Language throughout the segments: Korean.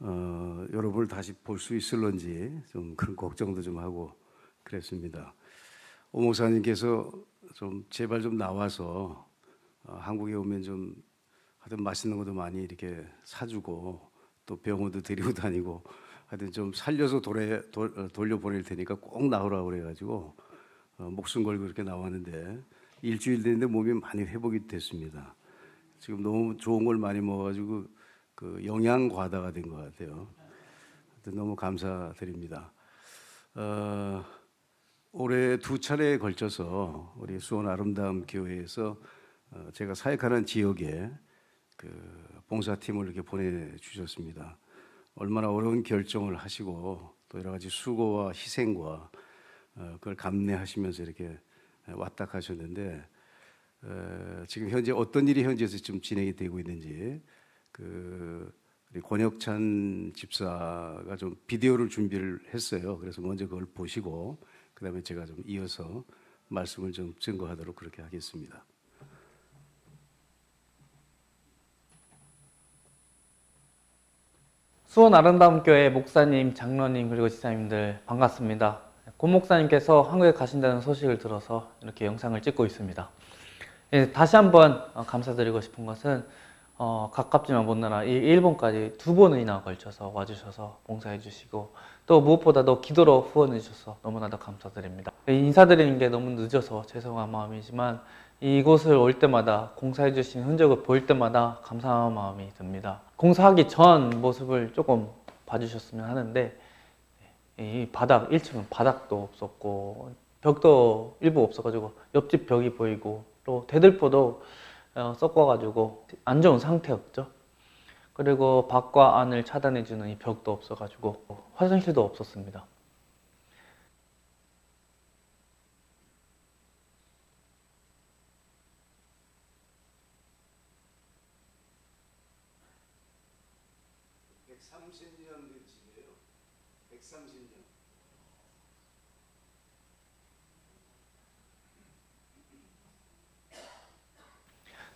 여러분을 다시 볼 수 있을런지 좀 그런 걱정도 좀 하고 그랬습니다. 오 목사님께서 좀 제발 좀 나와서 한국에 오면 좀 하여튼 맛있는 것도 많이 이렇게 사주고 또 병원도 데리고 다니고 하여튼 좀 살려서 돌려보낼 테니까 꼭 나오라고 그래가지고 목숨 걸고 이렇게 나왔는데 일주일 됐는데 몸이 많이 회복이 됐습니다. 지금 너무 좋은 걸 많이 먹어가지고 그 영양 과다가 된 것 같아요. 하여튼 너무 감사드립니다. 올해 두 차례에 걸쳐서 우리 수원 아름다움 교회에서 제가 사역하는 지역에 그 봉사팀을 이렇게 보내주셨습니다. 얼마나 어려운 결정을 하시고 또 여러 가지 수고와 희생과 그걸 감내하시면서 이렇게 왔다 가셨는데 지금 현재 어떤 일이 현지에서 좀 진행이 되고 있는지 우리 권혁찬 집사가 좀 비디오를 준비를 했어요. 그래서 먼저 그걸 보시고 그다음에 제가 좀 이어서 말씀을 좀 증거하도록 그렇게 하겠습니다. 수원 아름다움교회 목사님, 장로님 그리고 지사님들 반갑습니다. 고 목사님께서 한국에 가신다는 소식을 들어서 이렇게 영상을 찍고 있습니다. 다시 한번 감사드리고 싶은 것은 가깝지만 먼 나라 일본까지 두 번이나 걸쳐서 와주셔서 봉사해 주시고 또 무엇보다도 기도로 후원해 주셔서 너무나도 감사드립니다. 인사드리는 게 너무 늦어서 죄송한 마음이지만 이곳을 올 때마다 공사해 주신 흔적을 볼 때마다 감사한 마음이 듭니다. 공사하기 전 모습을 조금 봐주셨으면 하는데 이 바닥 1층은 바닥도 없었고 벽도 일부 없어가지고 옆집 벽이 보이고 또 대들보도 썩어가지고 안 좋은 상태였죠. 그리고 밖과 안을 차단해주는 이 벽도 없어가지고 화장실도 없었습니다.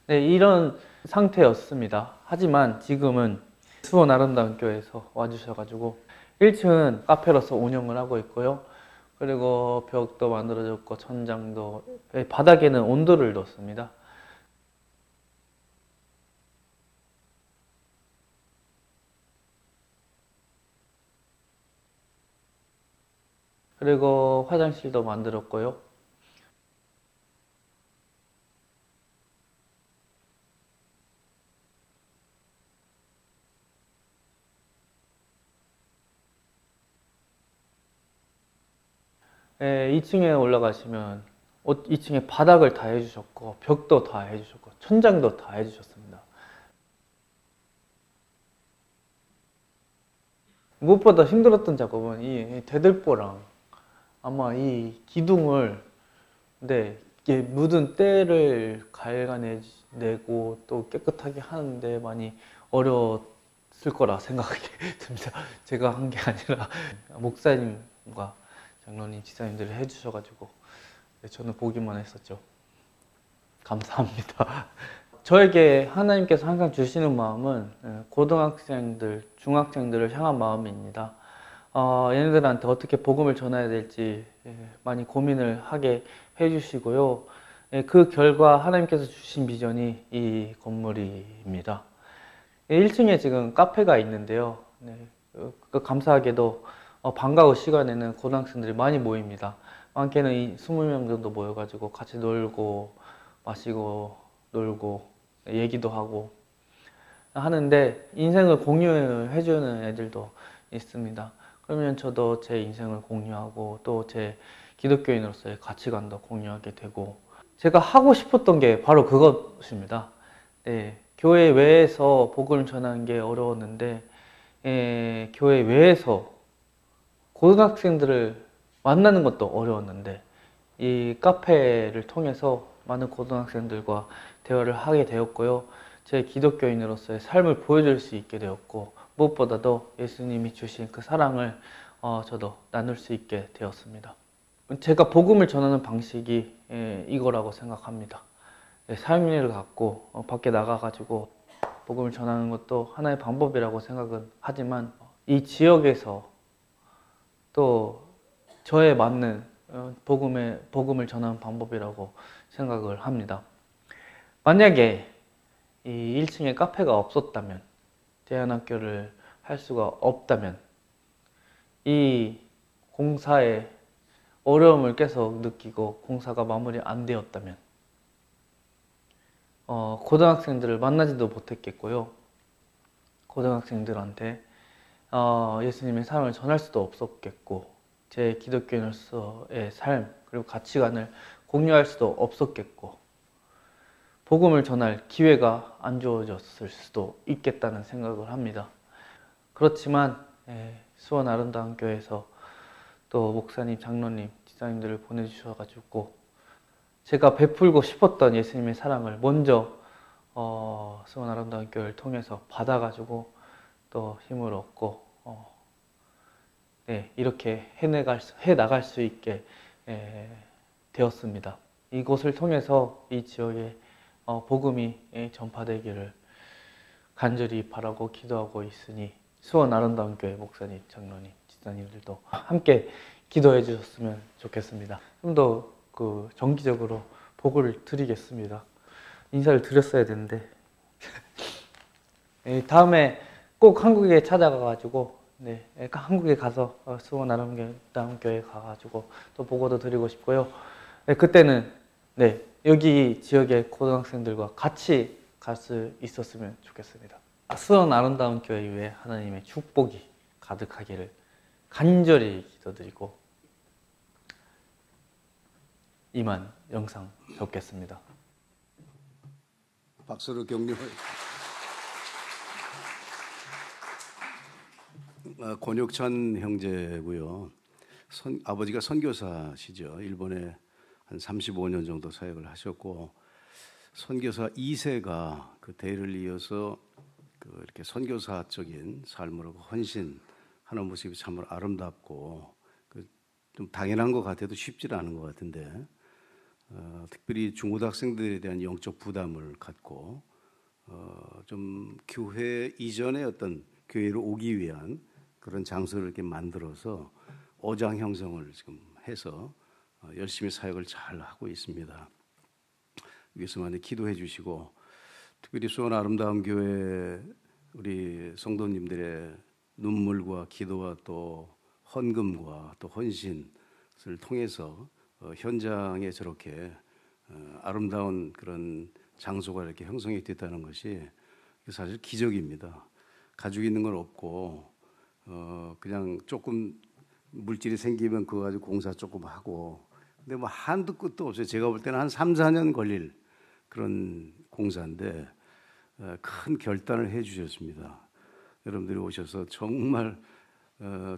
네, 이런 상태였습니다. 하지만 지금은 수원 아름다운 교회에서 와주셔가지고 1층은 카페로서 운영을 하고 있고요. 그리고 벽도 만들어졌고 천장도 바닥에는 온도를 넣습니다. 그리고 화장실도 만들었고요. 네, 2층에 올라가시면 2층에 바닥을 다 해주셨고 벽도 다 해주셨고 천장도 다 해주셨습니다. 무엇보다 힘들었던 작업은 이 대들보랑 아마 이 기둥을 이게 묻은 때를 갈가내고 또 깨끗하게 하는데 많이 어려웠을 거라 생각이 듭니다. 제가 한 게 아니라 목사님과 장로님, 지사님들이 해주셔가지고 저는 보기만 했었죠. 감사합니다. 저에게 하나님께서 항상 주시는 마음은 고등학생들, 중학생들을 향한 마음입니다. 얘네들한테 어떻게 복음을 전해야 될지 많이 고민을 하게 해주시고요. 그 결과 하나님께서 주신 비전이 이 건물입니다. 1층에 지금 카페가 있는데요. 감사하게도 방과 후 시간에는 고등학생들이 많이 모입니다. 많게는 20명 정도 모여가지고 같이 놀고 마시고 놀고 얘기도 하고 하는데 인생을 공유해주는 애들도 있습니다. 그러면 저도 제 인생을 공유하고 또 제 기독교인으로서의 가치관도 공유하게 되고 제가 하고 싶었던 게 바로 그것입니다. 교회 외에서 복음을 전하는 게 어려웠는데 교회 외에서 고등학생들을 만나는 것도 어려웠는데 이 카페를 통해서 많은 고등학생들과 대화를 하게 되었고요. 제 기독교인으로서의 삶을 보여줄 수 있게 되었고 무엇보다도 예수님이 주신 그 사랑을 저도 나눌 수 있게 되었습니다. 제가 복음을 전하는 방식이 이거라고 생각합니다. 삶을 갖고 밖에 나가가지고 복음을 전하는 것도 하나의 방법이라고 생각은 하지만 이 지역에서 또 저에 맞는 복음을 전하는 방법이라고 생각을 합니다. 만약에 이 1층에 카페가 없었다면, 대안학교를 할 수가 없다면, 이 공사에 어려움을 계속 느끼고 공사가 마무리 안 되었다면 고등학생들을 만나지도 못했겠고요. 고등학생들한테 예수님의 삶을 전할 수도 없었겠고, 제 기독교인으로서의 삶 그리고 가치관을 공유할 수도 없었겠고, 복음을 전할 기회가 안 주어졌을 수도 있겠다는 생각을 합니다. 그렇지만 수원 아름다운 교회에서 또 목사님, 장로님, 지사님들을 보내주셔가지고 제가 베풀고 싶었던 예수님의 사랑을 먼저 수원 아름다운 교회를 통해서 받아가지고 또 힘을 얻고 이렇게 해나갈 수 있게 되었습니다. 이곳을 통해서 이 지역에 복음이 전파되기를 간절히 바라고 기도하고 있으니 수원 아름다운 교회 목사님, 장로님, 지사님들도 함께 기도해 주셨으면 좋겠습니다. 좀 더 정기적으로 보고를 드리겠습니다. 인사를 드렸어야 되는데 다음에 꼭 한국에 찾아가가지고 한국에 가서 수원 아름다운 교회 가가지고 또 보고도 드리고 싶고요. 그때는 여기 지역의 고등학생들과 같이 갈 수 있었으면 좋겠습니다. 수원 아름다운 교회 위에 하나님의 축복이 가득하기를 간절히 기도드리고 이만 영상 접겠습니다. 박수로 격려해. 권혁찬 형제고요. 아버지가 선교사시죠. 일본에 한 35년 정도 사역을 하셨고, 선교사 2세가 그 대를 이어서 이렇게 선교사적인 삶을 하고 헌신하는 모습이 참 아름답고 좀 당연한 것 같아도 쉽지 않은 것 같은데, 특별히 중고등학생들에 대한 영적 부담을 갖고 좀 교회 이전의 어떤 교회로 오기 위한 그런 장소를 이렇게 만들어서 어장 형성을 지금 해서 열심히 사역을 잘 하고 있습니다. 위에서 많이 기도해 주시고, 특별히 수원 아름다운 교회 우리 성도님들의 눈물과 기도와 또 헌금과 또 헌신을 통해서 현장에 저렇게 아름다운 그런 장소가 이렇게 형성이 됐다는 것이 사실 기적입니다. 가지고 있는 건 없고 그냥 조금 물질이 생기면 그거 가지고 공사 조금 하고, 근데 뭐 한도 끝도 없어요. 제가 볼 때는 한 3, 4년 걸릴 그런 공사인데 큰 결단을 해 주셨습니다. 여러분들이 오셔서 정말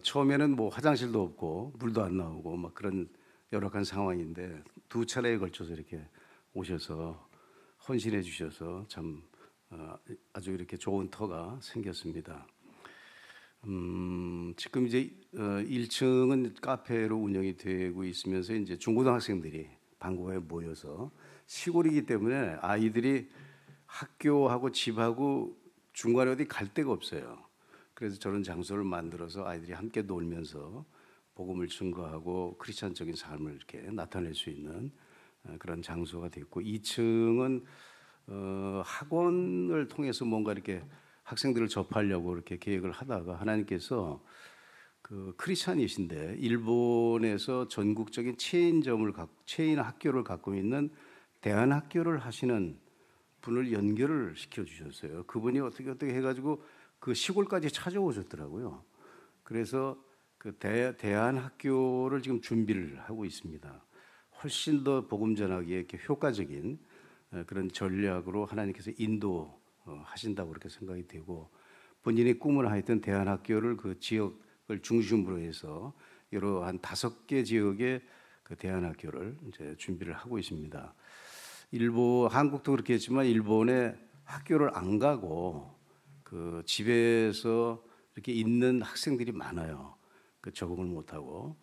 처음에는 뭐 화장실도 없고 물도 안 나오고 막 그런 열악한 상황인데 두 차례에 걸쳐서 이렇게 오셔서 헌신해 주셔서 참 아주 이렇게 좋은 터가 생겼습니다. 지금 이제 1층은 카페로 운영이 되고 있으면서 이제 중고등학생들이 방과후에 모여서, 시골이기 때문에 아이들이 학교하고 집하고 중간에 어디 갈 데가 없어요. 그래서 저런 장소를 만들어서 아이들이 함께 놀면서 복음을 증거하고 크리스찬적인 삶을 이렇게 나타낼 수 있는 그런 장소가 됐고, 2층은 학원을 통해서 뭔가 이렇게 학생들을 접하려고 이렇게 계획을 하다가 하나님께서 크리스찬이신데 일본에서 전국적인 체인 학교를 갖고 있는 대안학교를 하시는 분을 연결을 시켜 주셨어요. 그분이 어떻게 해가지고 그 시골까지 찾아오셨더라고요. 그래서 그 대안학교를 지금 준비를 하고 있습니다. 훨씬 더 복음 전하기에 이렇게 효과적인 그런 전략으로 하나님께서 인도하신다고 그렇게 생각이 되고, 본인의 꿈을 하였던 대안학교를 그 지역을 중심으로 해서 여러 한 5개 지역의 그 대안학교를 이제 준비를 하고 있습니다. 한국도 그렇게 했지만 일본에 학교를 안 가고 그 집에서 이렇게 있는 학생들이 많아요. 그 적응을 못하고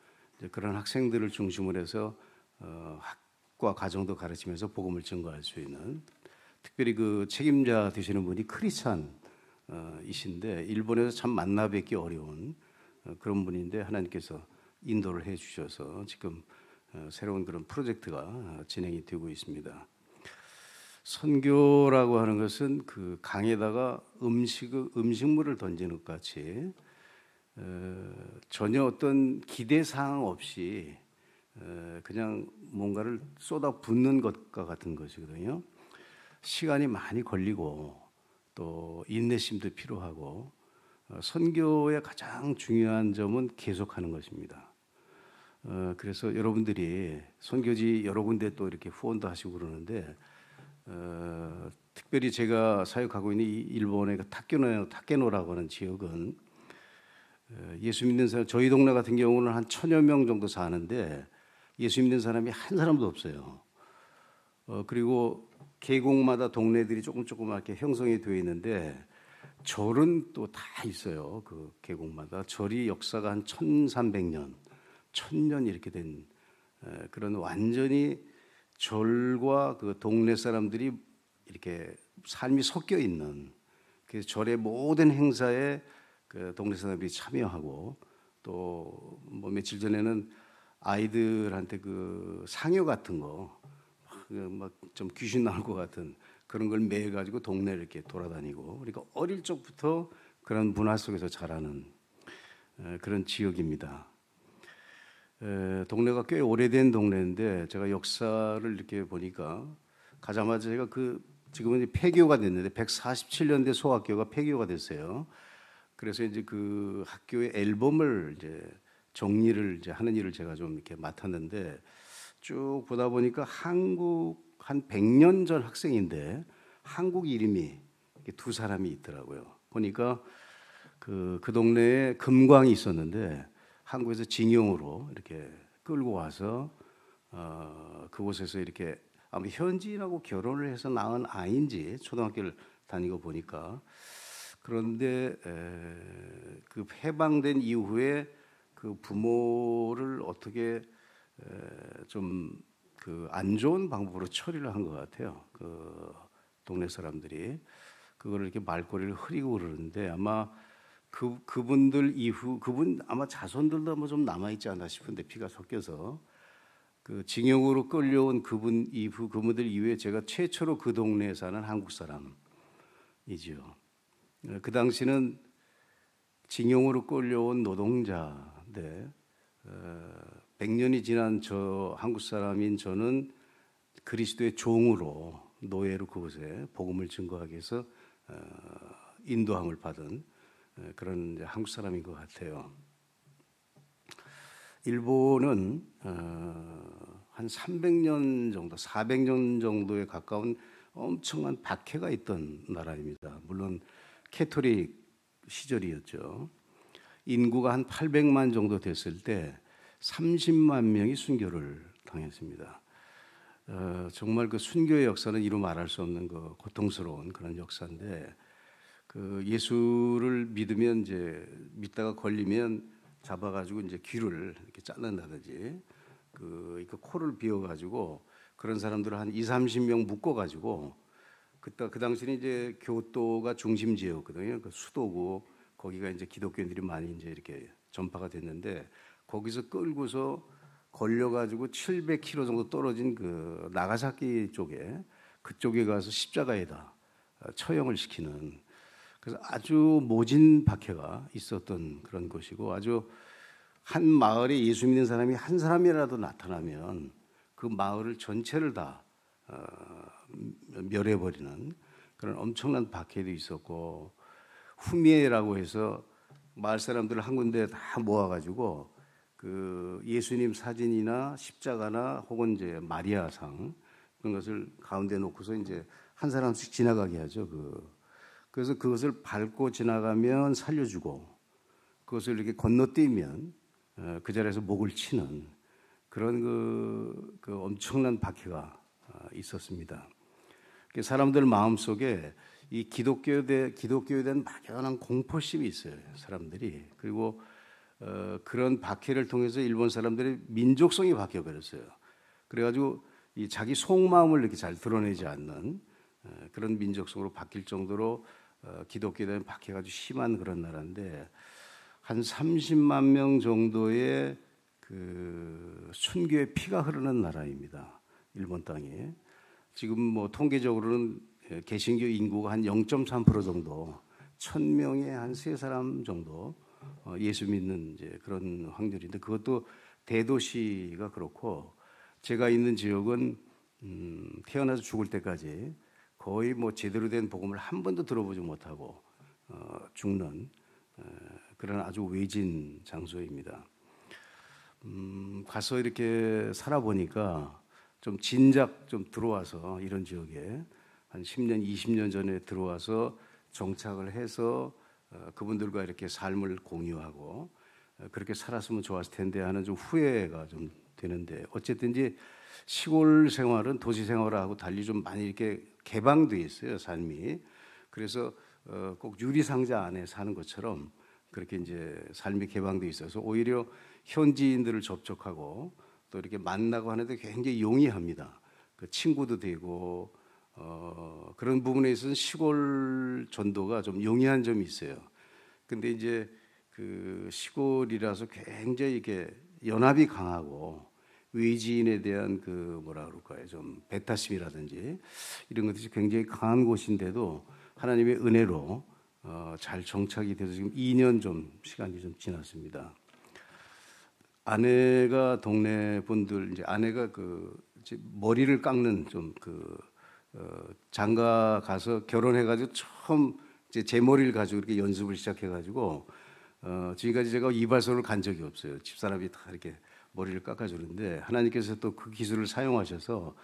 그런 학생들을 중심으로 해서 학과 과정도 가르치면서 복음을 증거할 수 있는, 특별히 그 책임자 되시는 분이 크리스찬 이신데 일본에서 참 만나 뵙기 어려운 그런 분인데 하나님께서 인도를 해 주셔서 지금 새로운 그런 프로젝트가 진행이 되고 있습니다. 선교라고 하는 것은 그 강에다가 음식물을 던지는 것 같이 전혀 어떤 기대 사항 없이 그냥 뭔가를 쏟아 붓는 것과 같은 것이거든요. 시간이 많이 걸리고 또 인내심도 필요하고 선교의 가장 중요한 점은 계속하는 것입니다. 그래서 여러분들이 선교지 여러 군데 또 이렇게 후원도 하시고 그러는데 특별히 제가 사역하고 있는 이 일본의 그 타케노라고 하는 지역은 예수 믿는 사람, 저희 동네 같은 경우는 한 1000여 명 정도 사는데 예수 믿는 사람이 한 사람도 없어요. 그리고 계곡마다 동네들이 조금조그맣게 형성이 되어 있는데 절은 또 다 있어요. 그 계곡마다 절이 역사가 한 1300년, 1000년 이렇게 된 그런 완전히 절과 그 동네 사람들이 이렇게 삶이 섞여 있는, 그래서 절의 모든 행사에 그 동네 사람들이 참여하고 또 뭐 며칠 전에는 아이들한테 그 상여 같은 거 막 좀 귀신 나올 것 같은 그런 걸 매 가지고 동네를 이렇게 돌아다니고, 그러니까 어릴 적부터 그런 문화 속에서 자라는 그런 지역입니다. 동네가 꽤 오래된 동네인데 제가 역사를 이렇게 보니까 가자마자 제가 지금은 이제 폐교가 됐는데 147년대 소학교가 폐교가 됐어요. 그래서 이제 그 학교의 앨범을 이제 정리를 이제 하는 일을 제가 좀 이렇게 맡았는데 쭉 보다 보니까 한국 한 100년 전 학생인데 한국 이름이 이렇게 두 사람이 있더라고요. 보니까 그 동네에 금광이 있었는데 한국에서 징용으로 이렇게 끌고 와서 그곳에서 이렇게 아마 현지인하고 결혼을 해서 낳은 아이인지 초등학교를 다니고 보니까, 그런데 그 해방된 이후에 그 부모를 어떻게 좀 그 안 좋은 방법으로 처리를 한 것 같아요. 그 동네 사람들이 그거를 이렇게 말꼬리를 흐리고 그러는데 아마 그분들 이후 그분 아마 자손들도 뭐 좀 남아 있지 않나 싶은데 피가 섞여서 그 징용으로 끌려온 그분들 이후에 제가 최초로 그 동네에 사는 한국 사람이죠. 그 당시는 징용으로 끌려온 노동자인데 100년이 지난 저 한국 사람인 저는 그리스도의 종으로 노예로 그곳에 복음을 증거하기 위해서 인도함을 받은 그런 한국 사람인 것 같아요. 일본은 한 300년 정도, 400년 정도에 가까운 엄청난 박해가 있던 나라입니다. 물론 캐토릭 시절이었죠. 인구가 한 800만 정도 됐을 때 30만 명이 순교를 당했습니다. 정말 그 순교의 역사는 이루 말할 수 없는 그 고통스러운 그런 역사인데, 그 예수를 믿으면 이제 믿다가 걸리면 잡아가지고 이제 귀를 이렇게 잘른다든지 그 코를 비워가지고 그런 사람들을 한 20-30명 묶어가지고 그 당시는 이제 교토가 중심지였거든요. 그 수도고 거기가 이제 기독교인들이 많이 이제 이렇게 전파가 됐는데 거기서 끌고서 걸려가지고 700km 정도 떨어진 그 나가사키 그쪽에 가서 십자가에다 처형을 시키는, 그래서 아주 모진 박해가 있었던 그런 곳이고, 아주 한 마을에 예수 믿는 사람이 한 사람이라도 나타나면 그 마을을 전체를 다 멸해버리는 그런 엄청난 박해도 있었고, 후미에라고 해서 마을 사람들을 한 군데 다 모아가지고 그 예수님 사진이나 십자가나 혹은 이제 마리아상 그런 것을 가운데 놓고서 이제 한 사람씩 지나가게 하죠. 그래서 그것을 밟고 지나가면 살려주고 그것을 이렇게 건너뛰면 그 자리에서 목을 치는 그런 그 엄청난 박해가 있었습니다. 사람들 마음 속에 이 기독교에 대한 막연한 공포심이 있어요, 사람들이. 그리고 그런 박해를 통해서 일본 사람들의 민족성이 바뀌어 버렸어요. 그래가지고 이 자기 속마음을 이렇게 잘 드러내지 않는 그런 민족성으로 바뀔 정도로 기독교에 박해가지고 심한 그런 나라인데 한 30만 명 정도의 그 순교의 피가 흐르는 나라입니다. 일본 땅에 지금 뭐 통계적으로는 개신교 인구가 한 0.3% 정도, 1,000명에 한 3사람 정도 예수 믿는 이제 그런 확률인데 그것도 대도시가 그렇고 제가 있는 지역은 태어나서 죽을 때까지 거의 뭐 제대로 된 복음을 한 번도 들어보지 못하고 죽는 그런 아주 외진 장소입니다. 가서 이렇게 살아보니까 좀 진작 좀 들어와서 이런 지역에 한 10년, 20년 전에 들어와서 정착을 해서 그분들과 이렇게 삶을 공유하고 그렇게 살았으면 좋았을 텐데 하는 좀 후회가 좀 되는데 어쨌든지 시골 생활은 도시 생활하고 달리 좀 많이 이렇게 개방돼 있어요, 삶이. 그래서 꼭 유리상자 안에 사는 것처럼 그렇게 이제 삶이 개방돼 있어서 오히려 현지인들을 접촉하고 또 이렇게 만나고 하는데 굉장히 용이합니다. 그 친구도 되고 그런 부분에 있어서는 시골 전도가 좀 용이한 점이 있어요. 근데 이제 그 시골이라서 굉장히 이렇게 연합이 강하고 외지인에 대한 그 뭐라 그럴까요? 좀 배타심이라든지 이런 것들이 굉장히 강한 곳인데도 하나님의 은혜로 잘 정착이 돼서 지금 2년 좀 시간이 좀 지났습니다. 아내가 동네 분들 이제 아내가 그 이제 머리를 깎는 좀 그 장가 가서 결혼해가지고 처음 이제 제 머리를 가지고 이렇게 연습을 시작해가지고 지금까지 제가 이발소를 간 적이 없어요. 집사람이 다 이렇게 머리를 깎아주는데 하나님께서 또 그 기술을 사용하셔서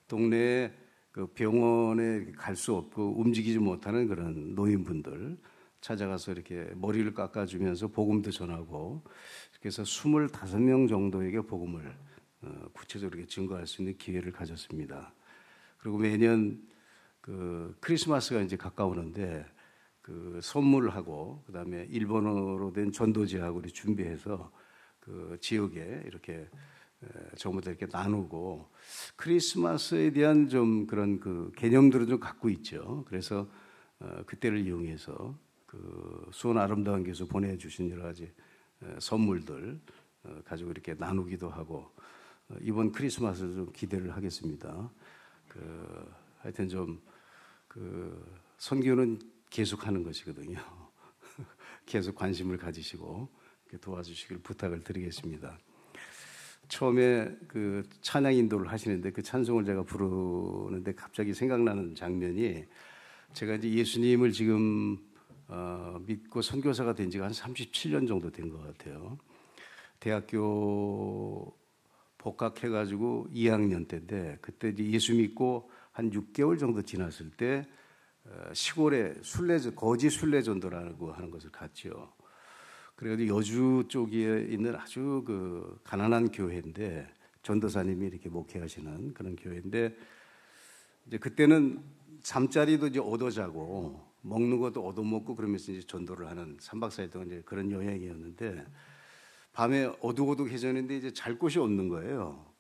동네에 그 병원에 갈 수 없고 움직이지 못하는 그런 노인분들 찾아가서 이렇게 머리를 깎아주면서 복음도 전하고 그래서 25명 정도에게 복음을 구체적으로 이렇게 증거할 수 있는 기회를 가졌습니다. 그리고 매년 그 크리스마스가 이제 가까우는데 그 선물하고 그다음에 일본어로 된 전도지하고 우리 준비해서 그 지역에 이렇게 전부 다 이렇게 나누고 크리스마스에 대한 좀 그런 그 개념들을 좀 갖고 있죠. 그래서 그때를 이용해서 그 수원 아름다운 교회에서 보내주신 여러 가지 선물들 가지고 이렇게 나누기도 하고 이번 크리스마스를 좀 기대를 하겠습니다. 하여튼 좀 그 선교는 계속하는 것이거든요. 계속 관심을 가지시고 도와주시길 부탁을 드리겠습니다. 처음에 그 찬양 인도를 하시는데 그 찬송을 제가 부르는데 갑자기 생각나는 장면이 제가 이제 예수님을 지금 믿고 선교사가 된 지가 한 37년 정도 된 것 같아요. 대학교 복학해가지고 2학년 때인데 그때 이제 예수 믿고 한 6개월 정도 지났을 때 시골에 거지 순례전도라고 하는 것을 갔죠. 그래가지고 여주 쪽에 있는 아주 그 가난한 교회인데 전도사님이 이렇게 목회하시는 그런 교회인데 이제 그때는 잠자리도 이제 얻어 자고 먹는 것도 얻어 먹고 그러면서 이제 전도를 하는 3박 4일 동안 이제 그런 여행이었는데 밤에 어둑어둑해졌는데 이제 잘 곳이 없는 거예요.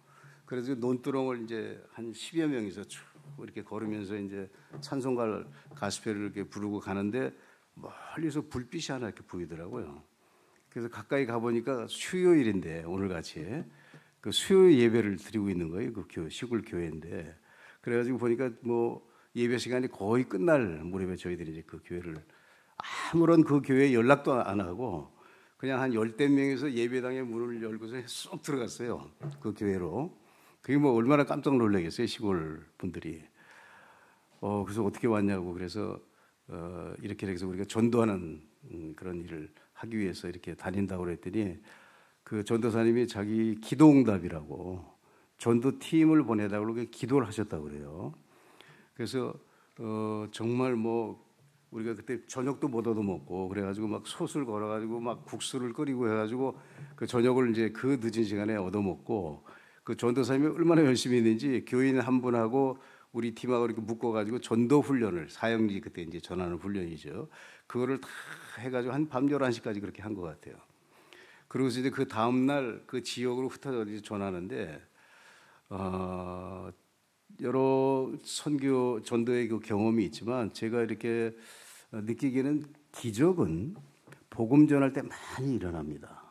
그래서 논두렁을 이제 한 10여 명이서 쭉 이렇게 걸으면서 이제 찬송가 가스펠을 이렇게 부르고 가는데 멀리서 불빛이 하나 이렇게 보이더라고요. 그래서 가까이 가보니까 수요일인데 오늘같이 그 수요 예배를 드리고 있는 거예요. 그 시골 교회인데 그래가지고 보니까 뭐 예배 시간이 거의 끝날 무렵에 저희들이 이제 그 교회를 아무런 그 교회에 연락도 안 하고 그냥 한 10명에서 예배당에 문을 열고서 쏙 들어갔어요. 그 교회로. 그게 뭐 얼마나 깜짝 놀라겠어요. 시골 분들이. 그래서 어떻게 왔냐고 그래서 이렇게 해서 우리가 전도하는 그런 일을 하기 위해서 이렇게 다닌다고 그랬더니 그 전도사님이 자기 기도응답이라고 전도팀을 보내다가 그렇게 기도를 하셨다고 그래요. 그래서 정말 뭐 우리가 그때 저녁도 못 얻어먹고 그래가지고 막 솥을 걸어가지고 막 국수를 끓이고 해가지고 그 저녁을 이제 그 늦은 시간에 얻어먹고 그 전도사님이 얼마나 열심히 했는지 교인 한 분하고 우리 팀하고 이렇게 묶어가지고 전도 훈련을 사형리 그때 이제 전하는 훈련이죠. 그거를 다 해가지고 한 밤 11시까지 그렇게 한 것 같아요. 그러고서 이제 그 다음날 그 지역으로 흩어져 전하는데 여러 선교 전도의 그 경험이 있지만 제가 이렇게 느끼기에는 기적은 복음 전할 때 많이 일어납니다.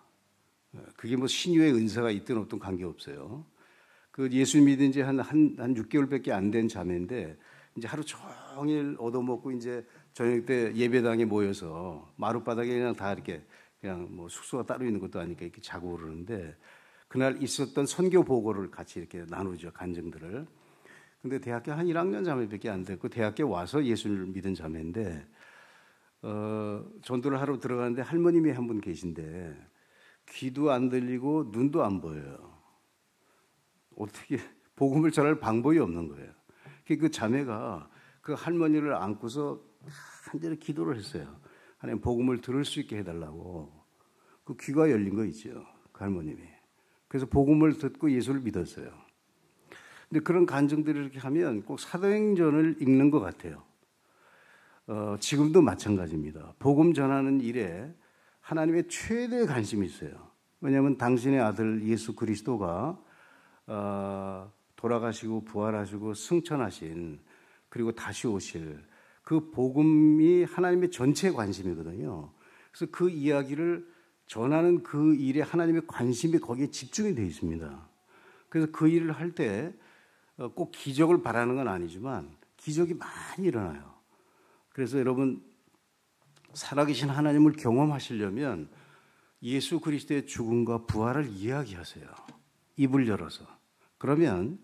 그게 뭐 신유의 은사가 있든 없든 관계없어요. 그 예수 믿은 지 한 6개월밖에 안 된 자매인데 이제 하루 종일 얻어먹고 이제 저녁 때 예배당에 모여서 마룻바닥에 그냥 다 이렇게 그냥 뭐 숙소가 따로 있는 것도 아니까 이렇게 자고 그러는데 그날 있었던 선교 보고를 같이 이렇게 나누죠, 간증들을. 근데 대학교 한 1학년 자매밖에 안 됐고 대학교 와서 예수를 믿은 자매인데 전도를 하러 들어가는데 할머님이 한 분 계신데 귀도 안 들리고 눈도 안 보여요. 어떻게 복음을 전할 방법이 없는 거예요. 그 자매가 그 할머니를 안고서 한절에 기도를 했어요. 하나님 복음을 들을 수 있게 해달라고. 그 귀가 열린 거 있죠, 그 할머님이. 그래서 복음을 듣고 예수를 믿었어요. 근데 그런 간증들을 이렇게 하면 꼭 사도행전을 읽는 것 같아요. 지금도 마찬가지입니다. 복음 전하는 일에 하나님의 최대의 관심이 있어요. 왜냐하면 당신의 아들 예수 그리스도가 돌아가시고 부활하시고 승천하신 그리고 다시 오실 그 복음이 하나님의 전체 관심이거든요. 그래서 그 이야기를 전하는 그 일에 하나님의 관심이 거기에 집중이 되어 있습니다. 그래서 그 일을 할 때 꼭 기적을 바라는 건 아니지만 기적이 많이 일어나요. 그래서 여러분 살아계신 하나님을 경험하시려면 예수 그리스도의 죽음과 부활을 이야기하세요. 입을 열어서. 그러면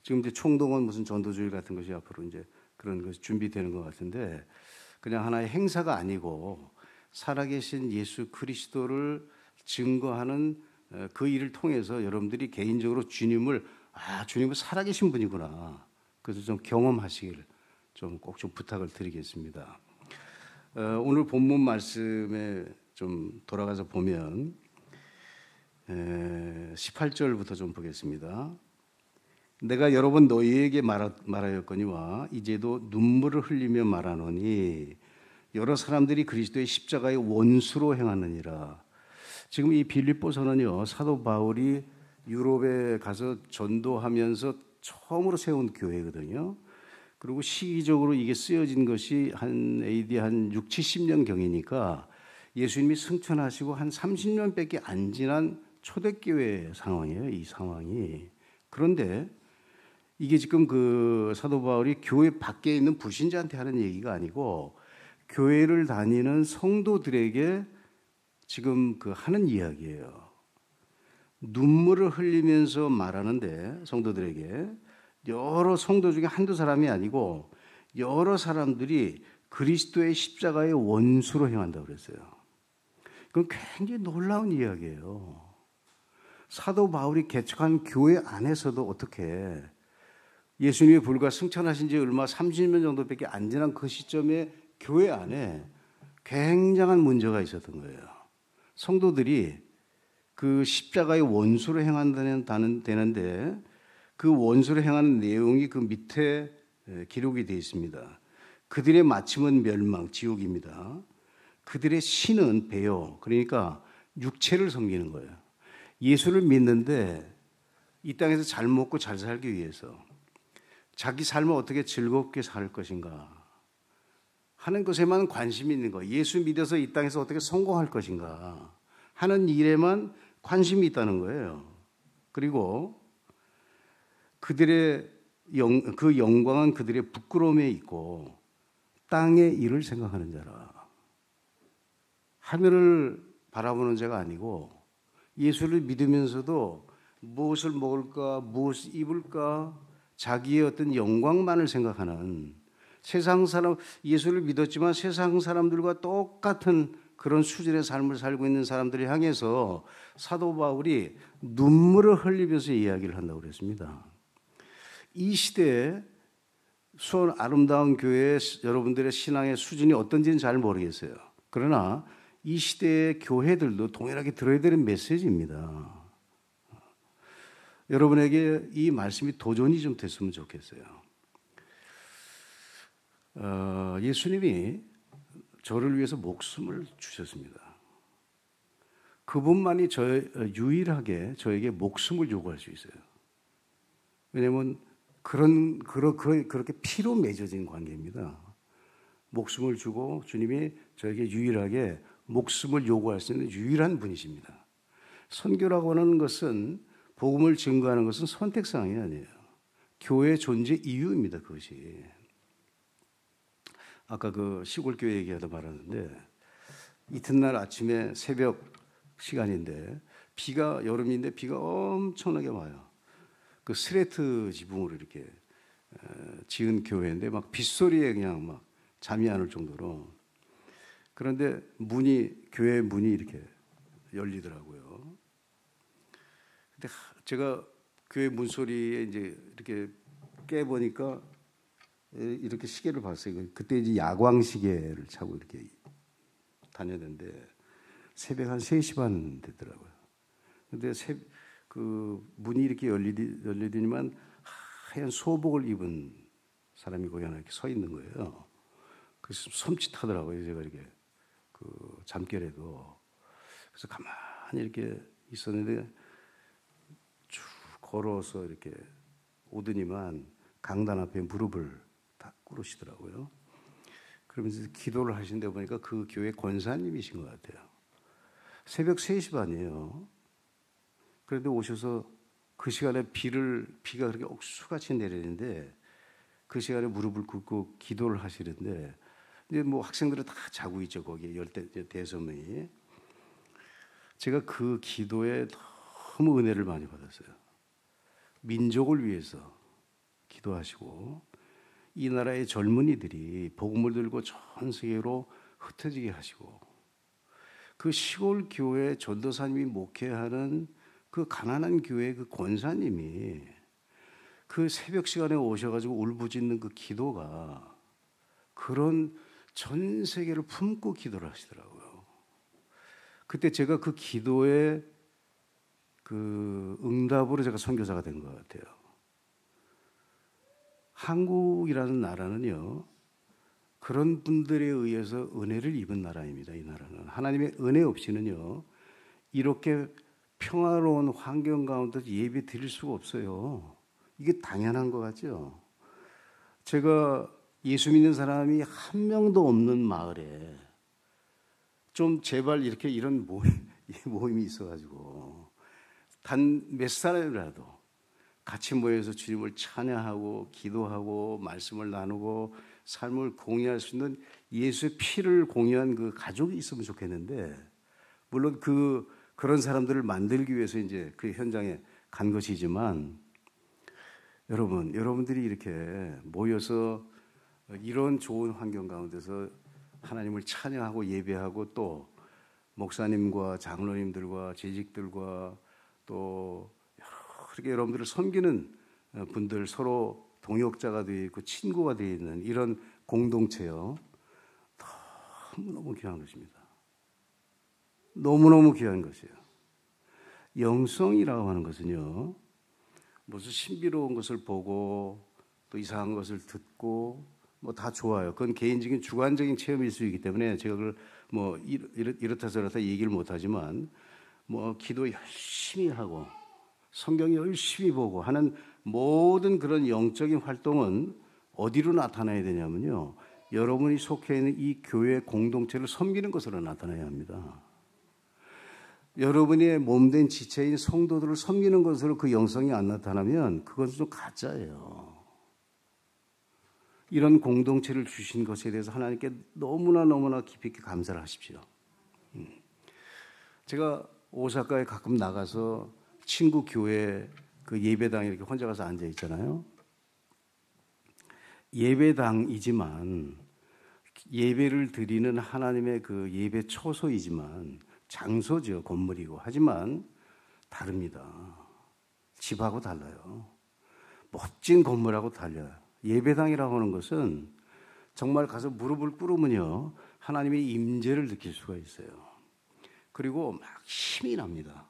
지금 이제 총동원 무슨 전도주일 같은 것이 앞으로 이제 그런 것이 준비되는 것 같은데 그냥 하나의 행사가 아니고 살아계신 예수 그리스도를 증거하는 그 일을 통해서 여러분들이 개인적으로 주님은 살아계신 분이구나. 그래서 좀 경험하시길 좀 꼭 좀 부탁을 드리겠습니다. 오늘 본문 말씀에 좀 돌아가서 보면 18절부터 좀 보겠습니다. 내가 여러 번 너희에게 말하였거니와 이제도 눈물을 흘리며 말하노니 여러 사람들이 그리스도의 십자가의 원수로 행하느니라. 지금 이 빌립보서는요, 사도 바울이 유럽에 가서 전도하면서 처음으로 세운 교회거든요. 그리고 시기적으로 이게 쓰여진 것이 한 AD 한 6, 70년 경이니까 예수님이 승천하시고 한 30년밖에 안 지난 초대교회 상황이에요, 이 상황이. 그런데 이게 지금 그 사도 바울이 교회 밖에 있는 불신자한테 하는 얘기가 아니고 교회를 다니는 성도들에게 지금 그 하는 이야기예요. 눈물을 흘리면서 말하는데 성도들에게 여러 성도 중에 한두 사람이 아니고 여러 사람들이 그리스도의 십자가의 원수로 행한다고 그랬어요. 그건 굉장히 놀라운 이야기예요. 사도 바울이 개척한 교회 안에서도 어떻게 예수님이 불과 승천하신 지 얼마 30년 정도밖에 안 지난 그 시점에 교회 안에 굉장한 문제가 있었던 거예요. 성도들이 그 십자가의 원수로 행한다는 되는데 그 원수로 행하는 내용이 그 밑에 기록이 되어 있습니다. 그들의 마침은 멸망, 지옥입니다. 그들의 신은 배요. 그러니까 육체를 섬기는 거예요. 예수를 믿는데 이 땅에서 잘 먹고 잘 살기 위해서 자기 삶을 어떻게 즐겁게 살 것인가 하는 것에만 관심이 있는 거예요. 예수 믿어서 이 땅에서 어떻게 성공할 것인가 하는 일에만 관심이 있다는 거예요. 그리고 그들의 그 영광은 그들의 부끄러움에 있고 땅의 일을 생각하는 자라. 하늘을 바라보는 자가 아니고 예수를 믿으면서도 무엇을 먹을까, 무엇을 입을까, 자기의 어떤 영광만을 생각하는 세상 사람, 예수를 믿었지만 세상 사람들과 똑같은 그런 수준의 삶을 살고 있는 사람들을 향해서 사도 바울이 눈물을 흘리면서 이야기를 한다고 그랬습니다. 이 시대에 수원 아름다운 교회 여러분들의 신앙의 수준이 어떤지는 잘 모르겠어요. 그러나 이 시대의 교회들도 동일하게 들어야 되는 메시지입니다. 여러분에게 이 말씀이 도전이 좀 됐으면 좋겠어요. 예수님이 저를 위해서 목숨을 주셨습니다. 그분만이 유일하게 저에게 목숨을 요구할 수 있어요. 왜냐하면 그렇게 피로 맺어진 관계입니다. 목숨을 주고 주님이 저에게 유일하게 목숨을 요구할 수 있는 유일한 분이십니다. 선교라고 하는 것은, 복음을 증거하는 것은 선택사항이 아니에요. 교회 존재 이유입니다. 그것이. 아까 그 시골 교회 얘기하다 말았는데, 이튿날 아침에 새벽 시간인데 비가, 여름인데 비가 엄청나게 와요. 그 스레트 지붕으로 이렇게 지은 교회인데 막 빗소리에 그냥 막 잠이 안 올 정도로. 그런데 교회 문이 이렇게 열리더라고요. 근데 제가 교회 문소리에 이제 이렇게 깨보니까 이렇게 시계를 봤어요. 그때 이제 야광 시계를 차고 이렇게 다녔는데 새벽 한 3시 반 되더라고요. 근데 그 문이 이렇게 열리더니만 하얀 소복을 입은 사람이 거기 하나 이렇게 서 있는 거예요. 그래서 섬찟하더라고요. 제가 이렇게 그 잠결에도. 그래서 가만히 이렇게 있었는데 쭉 걸어서 이렇게 오더니만 강단 앞에 무릎을 딱 꿇으시더라고요. 그러면서 기도를 하신데 보니까 그 교회 권사님이신 것 같아요. 새벽 3시 반이에요. 그런데 오셔서 그 시간에 비가 그렇게 옥수같이 내리는데 그 시간에 무릎을 꿇고 기도를 하시는데, 이제 뭐 학생들은 다 자고 있죠. 거기에 대소문이. 제가 그 기도에 너무 은혜를 많이 받았어요. 민족을 위해서 기도하시고 이 나라의 젊은이들이 복음을 들고 전 세계로 흩어지게 하시고, 그 시골 교회 전도사님이 목회하는 그 가난한 교회 그 권사님이 그 새벽 시간에 오셔가지고 울부짖는 그 기도가 그런 전 세계를 품고 기도를 하시더라고요. 그때 제가 그 기도의 그 응답으로 제가 선교사가 된 것 같아요. 한국이라는 나라는요, 그런 분들에 의해서 은혜를 입은 나라입니다. 이 나라는 하나님의 은혜 없이는요 이렇게 평화로운 환경 가운데서 예배 드릴 수가 없어요. 이게 당연한 것 같죠. 제가 예수 믿는 사람이 한 명도 없는 마을에 좀 제발 이렇게 이런 모임이 있어가지고 단 몇 사람이라도 같이 모여서 주님을 찬양하고 기도하고 말씀을 나누고 삶을 공유할 수 있는 예수의 피를 공유한 그 가족이 있으면 좋겠는데, 물론 그런 사람들을 만들기 위해서 이제 그 현장에 간 것이지만, 여러분들이 이렇게 모여서 이런 좋은 환경 가운데서 하나님을 찬양하고 예배하고 또 목사님과 장로님들과 재직들과 또 그렇게 여러분들을 섬기는 분들, 서로 동역자가 되어 있고 친구가 되어 있는 이런 공동체요, 너무너무 귀한 것입니다. 너무너무 귀한 것이에요. 영성이라고 하는 것은요, 무슨 신비로운 것을 보고 또 이상한 것을 듣고 뭐 다 좋아요. 그건 개인적인 주관적인 체험일 수 있기 때문에 제가 그걸 뭐 이렇다 저렇다 얘기를 못하지만, 뭐 기도 열심히 하고 성경 열심히 보고 하는 모든 그런 영적인 활동은 어디로 나타나야 되냐면요, 여러분이 속해 있는 이 교회 공동체를 섬기는 것으로 나타나야 합니다. 여러분의 몸된 지체인 성도들을 섬기는 것으로 그 영성이 안 나타나면 그것은 좀 가짜예요. 이런 공동체를 주신 것에 대해서 하나님께 너무나 깊이 있게 감사를 하십시오. 제가 오사카에 가끔 나가서 친구 교회 그 예배당에 이렇게 혼자 가서 앉아 있잖아요. 예배당이지만 예배를 드리는 하나님의 그 예배 초소이지만 장소죠. 건물이고. 하지만 다릅니다. 집하고 달라요. 멋진 건물하고 달라요. 예배당이라고 하는 것은 정말 가서 무릎을 꿇으면요 하나님의 임재를 느낄 수가 있어요. 그리고 막 힘이 납니다.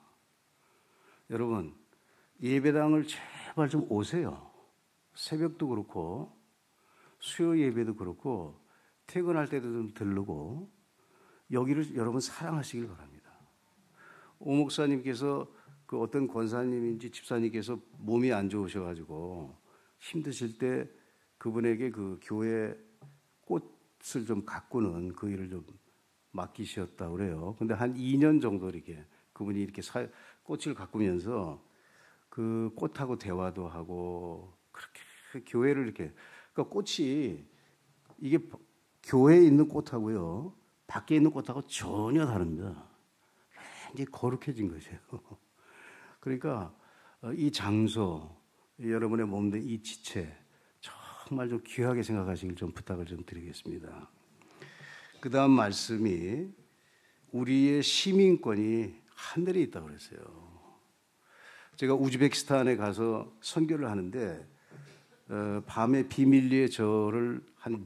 여러분, 예배당을 제발 좀 오세요. 새벽도 그렇고 수요 예배도 그렇고 퇴근할 때도 좀 들르고 여기를 여러분 사랑하시길 바랍니다. 오 목사님께서 그 어떤 권사님인지 집사님께서 몸이 안 좋으셔가지고 힘드실 때 그분에게 그 교회 꽃을 좀 가꾸는 그 일을 좀 맡기셨다고 그래요. 근데 한 2년 정도 이렇게 그분이 이렇게 꽃을 가꾸면서 그 꽃하고 대화도 하고 그렇게 교회를 이렇게, 그러니까 꽃이 이게 교회에 있는 꽃하고요 밖에 있는 꽃하고 전혀 다릅니다. 굉장히 거룩해진 것이에요. 그러니까 이 장소, 여러분의 몸된 이 지체 정말 좀 귀하게 생각하시길 좀 부탁을 좀 드리겠습니다. 그 다음 말씀이 우리의 시민권이 하늘에 있다고 그랬어요. 제가 우즈베키스탄에 가서 선교를 하는데 밤에 비밀리에 저를 한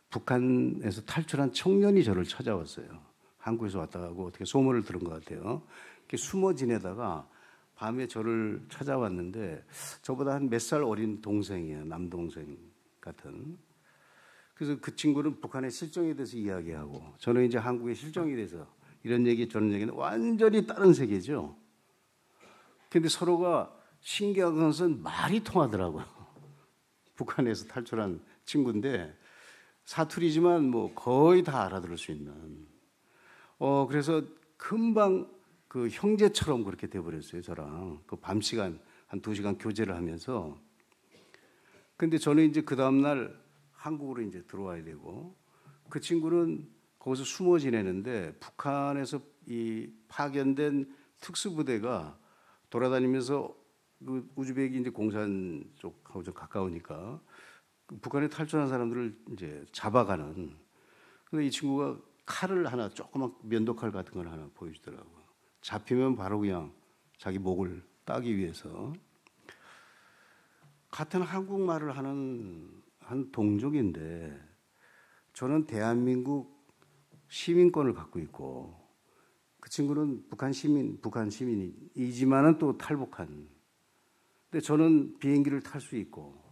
북한에서 탈출한 청년이 저를 찾아왔어요. 한국에서 왔다 가고 어떻게 소문을 들은 것 같아요. 이렇게 숨어 지내다가 밤에 저를 찾아왔는데 저보다 한 몇 살 어린 동생이에요. 남동생 같은. 그래서 그 친구는 북한의 실정에 대해서 이야기하고 저는 이제 한국의 실정에 대해서 이런 얘기 저런 얘기는 완전히 다른 세계죠. 근데 서로가 신기한 것은 말이 통하더라고요. 북한에서 탈출한 친구인데 사투리지만 뭐 거의 다 알아들을 수 있는. 그래서 금방 그 형제처럼 그렇게 돼버렸어요. 저랑 그 밤 시간 한 2시간 교제를 하면서. 근데 저는 이제 그 다음날 한국으로 이제 들어와야 되고 그 친구는 거기서 숨어 지내는데 북한에서 이 파견된 특수부대가 돌아다니면서 그 우즈베키 이제 공산 쪽하고 좀 가까우니까 북한에 탈출한 사람들을 이제 잡아가는. 근데 이 친구가 칼을 하나, 조그만 면도칼 같은 걸 하나 보여주더라고요. 잡히면 바로 그냥 자기 목을 따기 위해서. 같은 한국말을 하는 한 동족인데 저는 대한민국 시민권을 갖고 있고 그 친구는 북한 시민이지만은 또 탈북한. 근데 저는 비행기를 탈 수 있고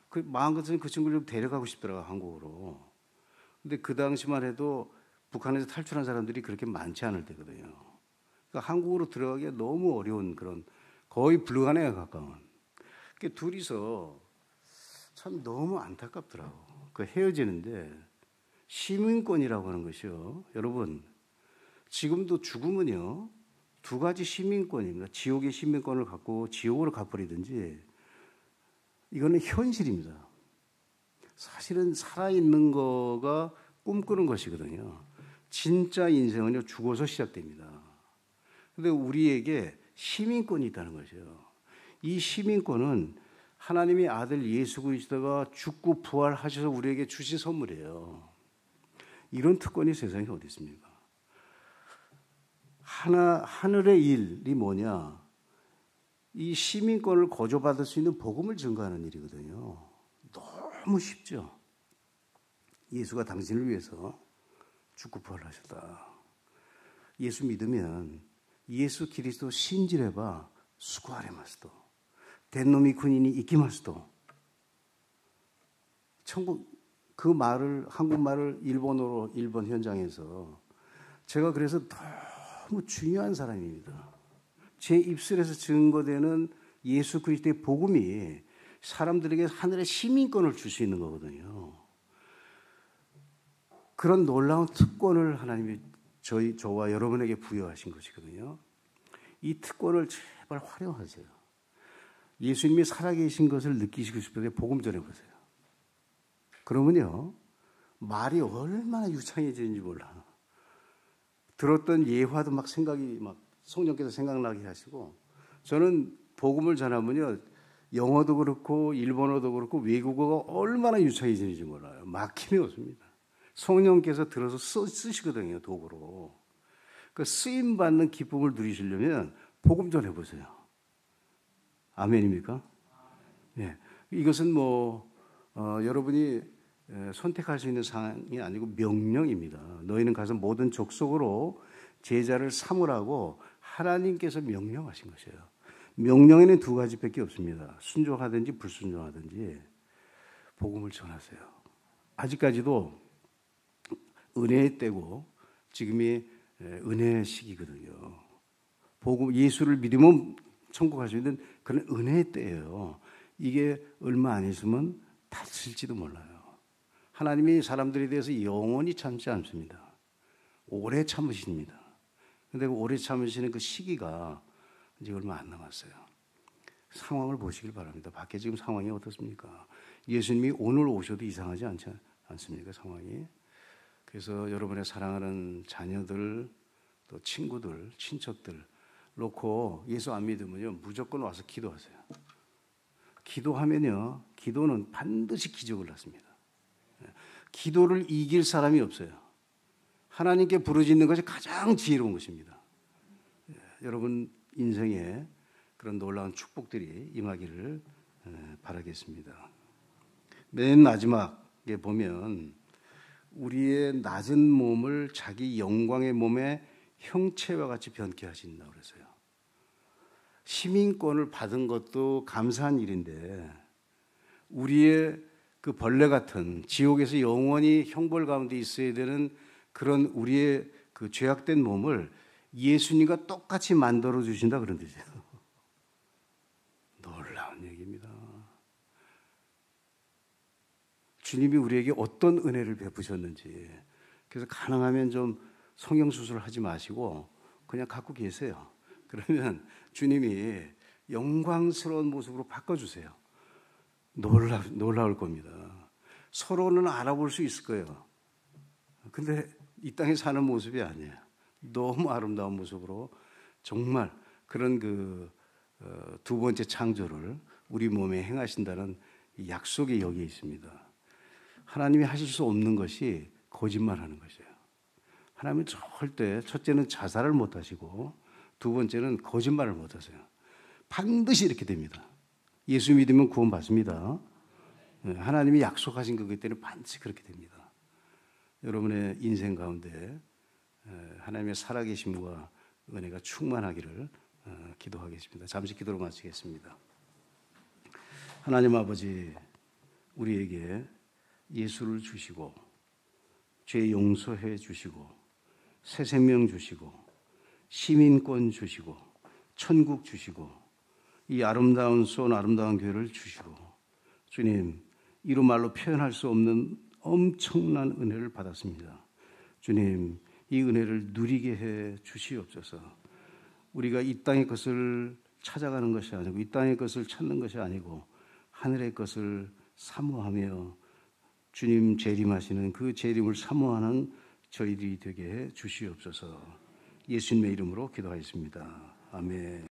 그 마음같아서 그 친구를 좀 데려가고 싶더라고요, 한국으로. 근데 그 당시만 해도 북한에서 탈출한 사람들이 그렇게 많지 않을 때거든요. 그러니까 한국으로 들어가기가 너무 어려운 그런 거의 불가능에 가까운. 그러니까 둘이서 참 너무 안타깝더라고. 그 헤어지는데 시민권이라고 하는 것이요. 여러분, 지금도 죽으면요. 2가지 시민권입니다. 지옥의 시민권을 갖고 지옥으로 가버리든지 이거는 현실입니다. 사실은 살아있는 거가 꿈꾸는 것이거든요. 진짜 인생은요, 죽어서 시작됩니다. 근데 우리에게 시민권이 있다는 것이에요. 이 시민권은 하나님의 아들 예수 그리스도가 죽고 부활하셔서 우리에게 주신 선물이에요. 이런 특권이 세상에 어디 있습니까? 하늘의 일이 뭐냐? 이 시민권을 거저받을 수 있는 복음을 증거하는 일이거든요. 너무 쉽죠. 예수가 당신을 위해서 죽고 부활하셨다. 예수 믿으면 예수 그리스도 신지레바 수고하레마스도 덴노미 군인이 이키마스도. 천국 그 말을 한국말을 일본어로 일본 현장에서 제가 그래서 너무 중요한 사람입니다. 제 입술에서 증거되는 예수 그리스도의 복음이 사람들에게 하늘의 시민권을 줄 수 있는 거거든요. 그런 놀라운 특권을 하나님이 저와 여러분에게 부여하신 것이거든요. 이 특권을 제발 활용하세요. 예수님이 살아계신 것을 느끼시고 싶을 때 복음 전해보세요. 그러면요, 말이 얼마나 유창해지는지 몰라. 들었던 예화도 막 생각이 막 성령께서 생각나게 하시고, 저는 복음을 전하면요, 영어도 그렇고 일본어도 그렇고 외국어가 얼마나 유창해지는지 몰라요. 막힘이 없습니다. 성령께서 들어서 쓰시거든요, 도구로. 그 쓰임 받는 기쁨을 누리시려면 복음 전해보세요. 아멘입니까? 예. 이것은 여러분이 선택할 수 있는 상황이 아니고 명령입니다. 너희는 가서 모든 족속으로 제자를 삼으라고 하나님께서 명령하신 것이에요. 명령에는 2가지밖에 없습니다. 순종하든지 불순종하든지 복음을 전하세요. 아직까지도 은혜의 때고 지금이 은혜의 시기거든요. 복음, 예수를 믿으면 천국 갈 수 있는 그런 은혜의 때예요. 이게 얼마 안 있으면 다칠지도 몰라요. 하나님이 사람들에 대해서 영원히 참지 않습니다. 오래 참으십니다. 근데 그 오래 참으시는 그 시기가 이제 얼마 안 남았어요. 상황을 보시길 바랍니다. 밖에 지금 상황이 어떻습니까? 예수님이 오늘 오셔도 이상하지 않습니까? 상황이. 그래서 여러분의 사랑하는 자녀들, 또 친구들, 친척들 놓고 예수 안 믿으면요, 무조건 와서 기도하세요. 기도하면요, 기도는 반드시 기적을 낳습니다. 기도를 이길 사람이 없어요. 하나님께 부르짖는 것이 가장 지혜로운 것입니다. 여러분 인생에 그런 놀라운 축복들이 임하기를 바라겠습니다. 맨 마지막에 보면 우리의 낮은 몸을 자기 영광의 몸의 형체와 같이 변케 하신다고 그랬어요. 시민권을 받은 것도 감사한 일인데 우리의 그 벌레 같은 지옥에서 영원히 형벌 가운데 있어야 되는 그런 우리의 그 죄악된 몸을 예수님과 똑같이 만들어 주신다 그런 뜻이에요. 놀라운 얘기입니다. 주님이 우리에게 어떤 은혜를 베푸셨는지. 그래서 가능하면 좀 성형수술을 하지 마시고 그냥 갖고 계세요. 그러면 주님이 영광스러운 모습으로 바꿔주세요. 놀라울 겁니다. 서로는 알아볼 수 있을 거예요. 근데 이 땅에 사는 모습이 아니에요. 너무 아름다운 모습으로 정말 그런 두 번째 창조를 우리 몸에 행하신다는 약속이 여기에 있습니다. 하나님이 하실 수 없는 것이 거짓말하는 것이에요. 하나님은 절대 첫째는 자살을 못 하시고 두 번째는 거짓말을 못 하세요. 반드시 이렇게 됩니다. 예수 믿으면 구원 받습니다. 하나님이 약속하신 거기 때문에 반드시 그렇게 됩니다. 여러분의 인생 가운데 하나님의 살아계심과 은혜가 충만하기를 기도하겠습니다. 잠시 기도로 마치겠습니다. 하나님 아버지, 우리에게 예수를 주시고 죄 용서해 주시고 새 생명 주시고 시민권 주시고 천국 주시고 이 아름다운 수원 아름다운 교회를 주시고 주님, 이루 말로 표현할 수 없는 엄청난 은혜를 받았습니다. 주님, 이 은혜를 누리게 해 주시옵소서. 우리가 이 땅의 것을 찾아가는 것이 아니고 이 땅의 것을 찾는 것이 아니고 하늘의 것을 사모하며 주님 재림하시는 그 재림을 사모하는 저희들이 되게 해 주시옵소서. 예수님의 이름으로 기도하겠습니다. 아멘.